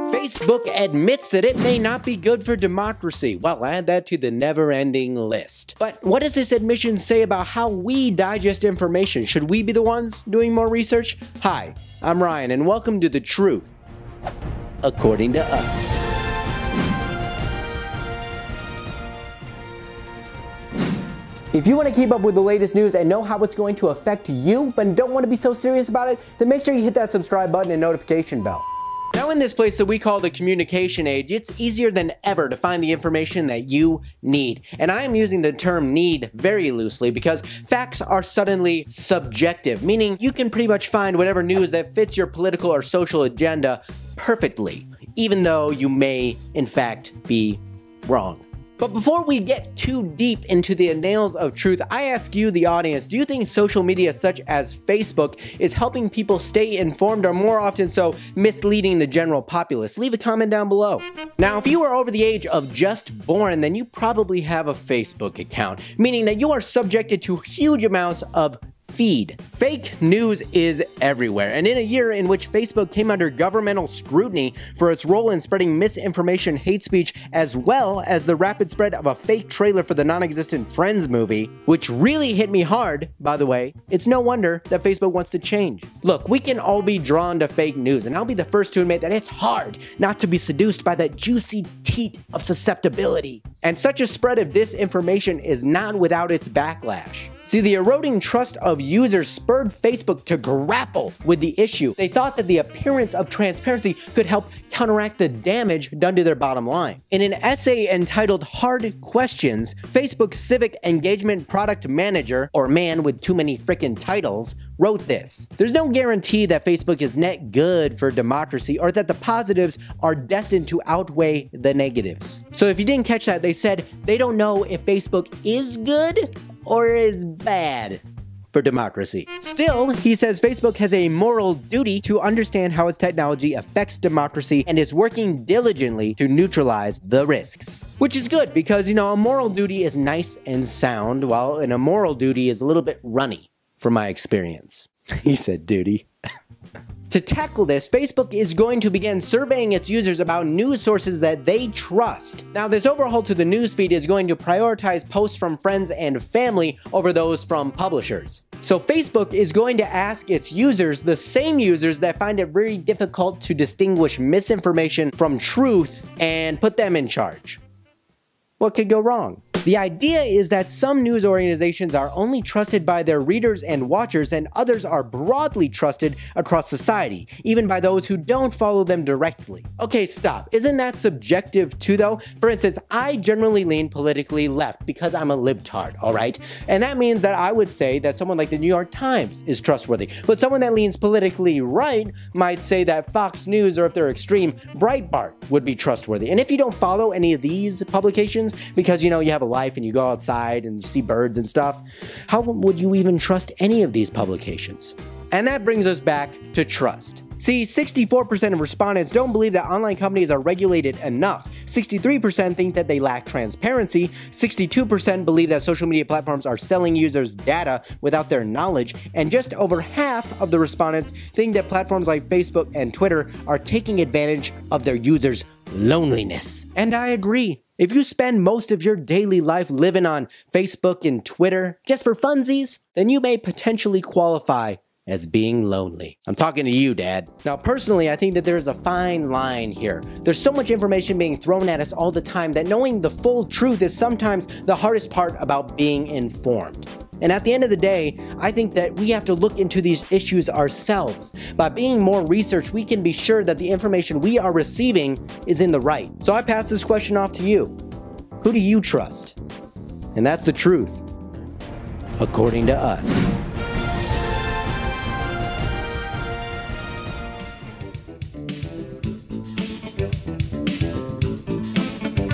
Facebook admits that it may not be good for democracy. Well, add that to the never-ending list. But what does this admission say about how we digest information? Should we be the ones doing more research? Hi, I'm Ryan, and welcome to The Truth, according to us. If you want to keep up with the latest news and know how it's going to affect you, but don't want to be so serious about it, then make sure you hit that subscribe button and notification bell. Now, in this place that we call the communication age, it's easier than ever to find the information that you need. And I am using the term need very loosely because facts are suddenly subjective, meaning you can pretty much find whatever news that fits your political or social agenda perfectly, even though you may, in fact, be wrong. But before we get too deep into the nails of truth, I ask you, the audience, do you think social media such as Facebook is helping people stay informed, or more often so, misleading the general populace? Leave a comment down below. Now, if you are over the age of just born, then you probably have a Facebook account, meaning that you are subjected to huge amounts of feed. Fake news is everywhere, and in a year in which Facebook came under governmental scrutiny for its role in spreading misinformation, hate speech, as well as the rapid spread of a fake trailer for the non-existent Friends movie, which really hit me hard, by the way, it's no wonder that Facebook wants to change. Look, we can all be drawn to fake news, and I'll be the first to admit that it's hard not to be seduced by that juicy teat of susceptibility. And such a spread of disinformation is not without its backlash. See, the eroding trust of users spurred Facebook to grapple with the issue. They thought that the appearance of transparency could help counteract the damage done to their bottom line. In an essay entitled Hard Questions, Facebook's Civic Engagement Product Manager, or man with too many frickin' titles, wrote this: "There's no guarantee that Facebook is net good for democracy or that the positives are destined to outweigh the negatives." So if you didn't catch that, they said they don't know if Facebook is good or is bad for democracy. Still, he says Facebook has a moral duty to understand how its technology affects democracy and is working diligently to neutralize the risks. Which is good because, you know, a moral duty is nice and sound, while an immoral duty is a little bit runny, from my experience. He said duty. To tackle this, Facebook is going to begin surveying its users about news sources that they trust. Now, this overhaul to the newsfeed is going to prioritize posts from friends and family over those from publishers. So Facebook is going to ask its users, the same users that find it very difficult to distinguish misinformation from truth, and put them in charge. What could go wrong? The idea is that some news organizations are only trusted by their readers and watchers, and others are broadly trusted across society, even by those who don't follow them directly. Okay, stop. Isn't that subjective too, though? For instance, I generally lean politically left because I'm a libtard, alright? And that means that I would say that someone like the New York Times is trustworthy. But someone that leans politically right might say that Fox News, or if they're extreme, Breitbart would be trustworthy. And if you don't follow any of these publications because, you know, you have a life and you go outside and you see birds and stuff, how would you even trust any of these publications? And that brings us back to trust. See, 64% of respondents don't believe that online companies are regulated enough. 63% think that they lack transparency. 62% believe that social media platforms are selling users' data without their knowledge. And just over half of the respondents think that platforms like Facebook and Twitter are taking advantage of their users' loneliness. And I agree. If you spend most of your daily life living on Facebook and Twitter just for funsies, then you may potentially qualify as being lonely. I'm talking to you, Dad. Now, personally, I think that there's a fine line here. There's so much information being thrown at us all the time that knowing the full truth is sometimes the hardest part about being informed. And at the end of the day, I think that we have to look into these issues ourselves. By being more researched, we can be sure that the information we are receiving is in the right. So I pass this question off to you. Who do you trust? And that's The Truth, according to us.